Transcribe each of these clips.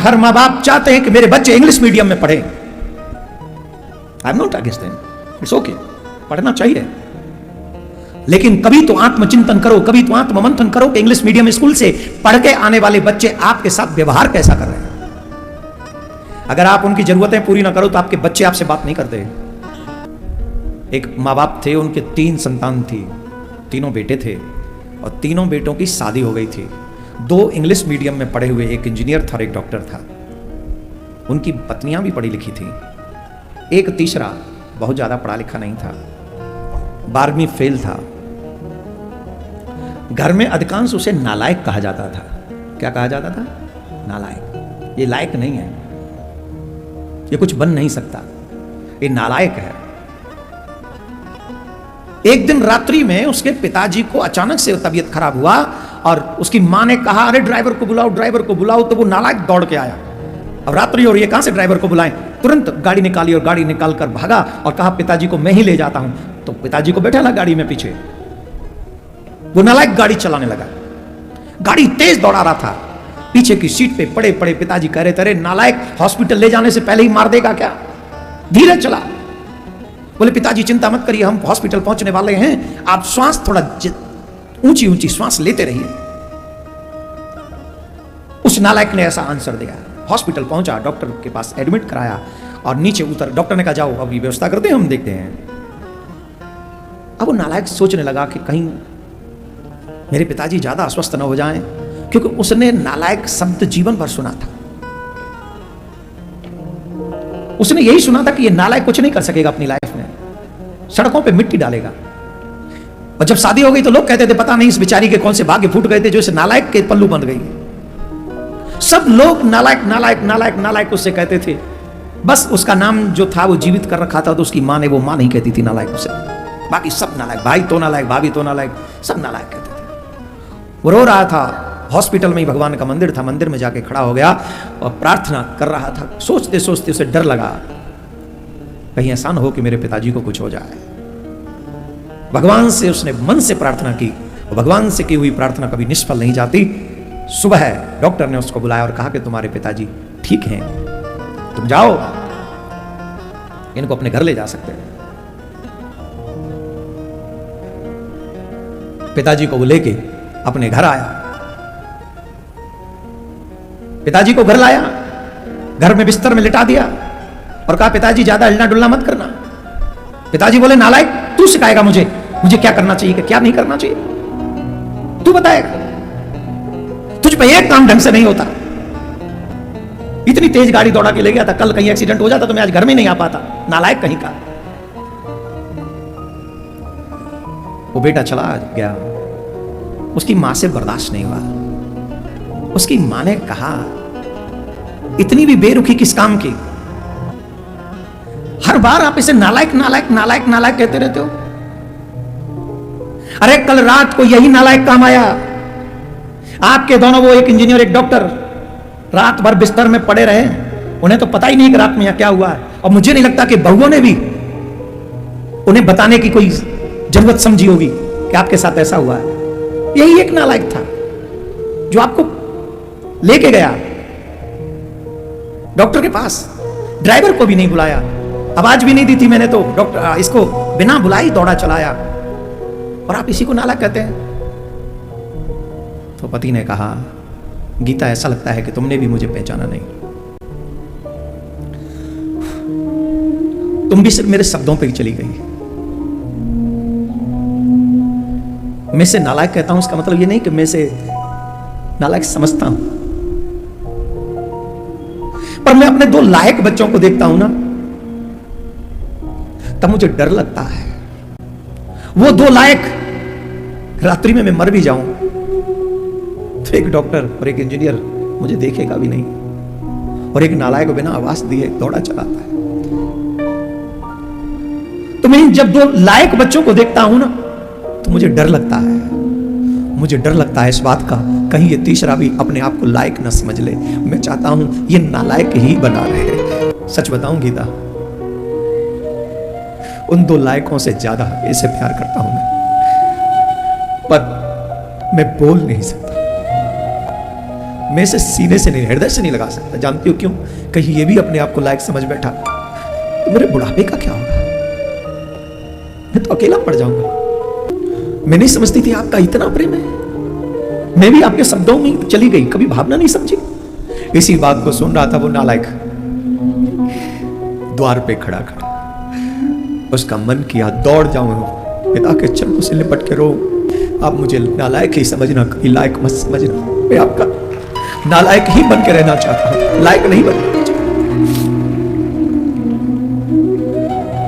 हर माँ बाप चाहते हैं कि मेरे बच्चे इंग्लिश मीडियम में पढ़े। I am not against them, it's okay, पढ़ना चाहिए। लेकिन कभी तो आत्मचिंतन करो, कभी तो आत्ममंथन करो कि इंग्लिश मीडियम स्कूल से पढ़ के आने वाले बच्चे आपके साथ व्यवहार कैसा कर रहे हैं। अगर आप उनकी जरूरतें पूरी ना करो तो आपके बच्चे आपसे बात नहीं करते। एक माँ बाप थे, उनके 3 संतान थी, तीनों बेटे थे और तीनों बेटों की शादी हो गई थी। 2 इंग्लिश मीडियम में पढ़े हुए, एक इंजीनियर था और एक डॉक्टर था। उनकी पत्नियां भी पढ़ी लिखी थी। एक तीसरा बहुत ज्यादा पढ़ा लिखा नहीं था, 12वीं फेल था। घर में अधिकांश उसे नालायक कहा जाता था। क्या कहा जाता था? नालायक। ये लायक नहीं है, ये कुछ बन नहीं सकता, ये नालायक है। एक दिन रात्रि में उसके पिताजी को अचानक से तबीयत खराब हुआ और उसकी मां ने कहा, अरे ड्राइवर को बुलाओ, ड्राइवर को बुलाओ। तो वो नालायक दौड़ के आया। अब रात्रि और ये कहां से ड्राइवर को बुलाएं? तुरंत गाड़ी निकाली और गाड़ी निकाल कर भागा और कहा, पिताजी को मैं ही ले जाता हूं। तो पिताजी को बैठा ला गाड़ी में पीछे, वो नालायक गाड़ी चलाने लगा। गाड़ी तेज दौड़ा रहा था। पीछे की सीट पे पड़े पड़े पिताजी कह रहे थे, नालायक, हॉस्पिटल ले जाने से पहले ही मार देगा क्या? धीरे चला। बोले, पिताजी चिंता मत करिए, हम हॉस्पिटल पहुंचने वाले हैं, आप श्वास थोड़ा ऊंची ऊंची श्वास लेते रहिए। उस नालायक ने ऐसा आंसर दिया। हॉस्पिटल पहुंचा, डॉक्टर के पास एडमिट कराया और नीचे उतर। डॉक्टर ने कहा, जाओ अभी व्यवस्था करते हैं, हम देखते हैं। अब वो नालायक सोचने लगा कि कहीं मेरे पिताजी ज्यादा अस्वस्थ न हो जाएं, क्योंकि उसने नालायक शब्द जीवन भर सुना था। उसने यही सुना था कि ये नालायक कुछ नहीं कर सकेगा अपनी लाइफ में, सड़कों पे मिट्टी डालेगा। और जब शादी हो गई तो लोग कहते थे, पता नहीं इस बेचारी के कौन से भाग्य फूट गए थे जो इस नालायक के पल्लू बंध गई। सब लोग नालायक नालायक नालायक नालायक उससे कहते थे। बस उसका नाम जो था वो जीवित कर रखा था, तो उसकी मां ने वो मां नहीं कहती थी नालायक उसे। बाकी सब नालायक, भाई तो नालायक, भाभी तो नालायक, सब नालायक कहते थे। वो रो रहा था। हॉस्पिटल में ही भगवान का मंदिर था, मंदिर में जाके खड़ा हो गया और प्रार्थना कर रहा था। सोचते सोचते उसे डर लगा, कहीं ऐसा न हो कि मेरे पिताजी को कुछ हो जाए। भगवान से उसने मन से प्रार्थना की और भगवान से की हुई प्रार्थना कभी निष्फल नहीं जाती। सुबह डॉक्टर ने उसको बुलाया और कहा कि तुम्हारे पिताजी ठीक हैं, तुम जाओ, इनको अपने घर ले जा सकते हैं। पिताजी को वो लेके अपने घर आया। पिताजी को घर लाया, घर में बिस्तर में लिटा दिया और कहा, पिताजी ज्यादा हिलना डुलना मत करना। पिताजी बोले, नालायक, तू सिखाएगा मुझे क्या करना चाहिए, क्या नहीं करना चाहिए, तू बताएगा। तुझ पे एक काम ढंग से नहीं होता। इतनी तेज गाड़ी दौड़ा के ले गया था, कल कहीं एक्सीडेंट हो जाता तो मैं आज घर में नहीं आ पाता। नालायक कहीं का। वो बेटा चला गया, उसकी मां से बर्दाश्त नहीं हुआ। उसकी मां ने कहा, इतनी भी बेरुखी किस काम की? हर बार आप इसे नालायक नालायक नालायक नालायक कहते रहते हो। अरे कल रात को यही नालायक काम आया। आपके दोनों, वो एक इंजीनियर एक डॉक्टर, रात भर बिस्तर में पड़े रहे। उन्हें तो पता ही नहीं कि रात में यहां क्या हुआ है। और मुझे नहीं लगता कि बहुओं ने भी उन्हें बताने की कोई जरूरत समझी होगी कि आपके साथ ऐसा हुआ है। यही एक नालायक था जो आपको लेके गया डॉक्टर के पास। ड्राइवर को भी नहीं बुलाया, आवाज भी नहीं दी थी मैंने तो। डॉक्टर इसको बिना बुलाई दौड़ा चलाया और आप इसी को नालायक कहते हैं। तो पति ने कहा, गीता, ऐसा लगता है कि तुमने भी मुझे पहचाना नहीं। तुम भी सिर्फ मेरे शब्दों पे ही चली गई। मैं से नालायक कहता हूं, इसका मतलब ये नहीं कि मैं से नालायक समझता हूं, पर मैं अपने 2 लायक बच्चों को देखता हूं ना, तब मुझे डर लगता है। वो 2 लायक रात्रि में मैं मर भी जाऊं तो एक डॉक्टर और एक इंजीनियर मुझे देखेगा भी नहीं, और एक नालायक बिना आवाज दिए दौड़ा चलाता है। तो मैं जब 2 लायक बच्चों को देखता हूं ना, तो मुझे डर लगता है। मुझे डर लगता है इस बात का, कहीं ये तीसरा भी अपने आप को लायक न समझ ले। मैं चाहता हूं ये नालायक ही बना रहे। सच बताऊं गीता, उन 2 लायकों से ज्यादा इसे प्यार करता हूं मैं, पर मैं बोल नहीं सकता। मैं इसे सीने से नहीं, हृदय से नहीं लगा सकता। जानती हो क्यों? कहीं ये भी अपने आप को लायक समझ बैठा तो मेरे बुढ़ापे का क्या होगा, मैं तो अकेला पड़ जाऊंगा। मैं नहीं समझती थी आपका इतना प्रेम है। मैं भी आपके शब्दों में चली गई, कभी भावना नहीं समझी। इसी बात को सुन रहा था वो नालायक, द्वार पे खड़ा खड़ा। उसका मन किया दौड़ जाऊं, पिता के चरणों से लिपट के रो। आप मुझे नालायक ही समझना, कभी लायक मत समझना। मैं आपका नालायक ही बन के रहना चाहता हूं, लायक नहीं बनना चाहता।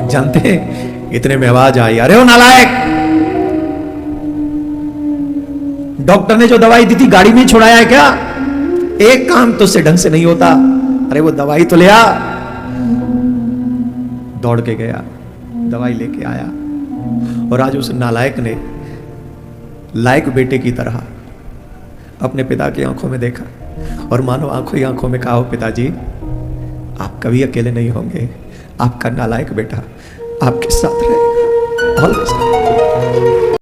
जानते हैं इतने में आवाज आई, अरे ओ नालायक, डॉक्टर ने जो दवाई दी थी गाड़ी में छुड़ाया है क्या? एक काम तो से ढंग से नहीं होता। अरे वो दवाई तो ले आ। दौड़ के गया, दवाई लेके आया। और आज उस नालायक ने लायक बेटे की तरह अपने पिता की आंखों में देखा और मानो आंखों ही आंखों में कहा, हो पिताजी, आप कभी अकेले नहीं होंगे। आपका नालायक बेटा आपके साथ रहेगा। ऑलवेज।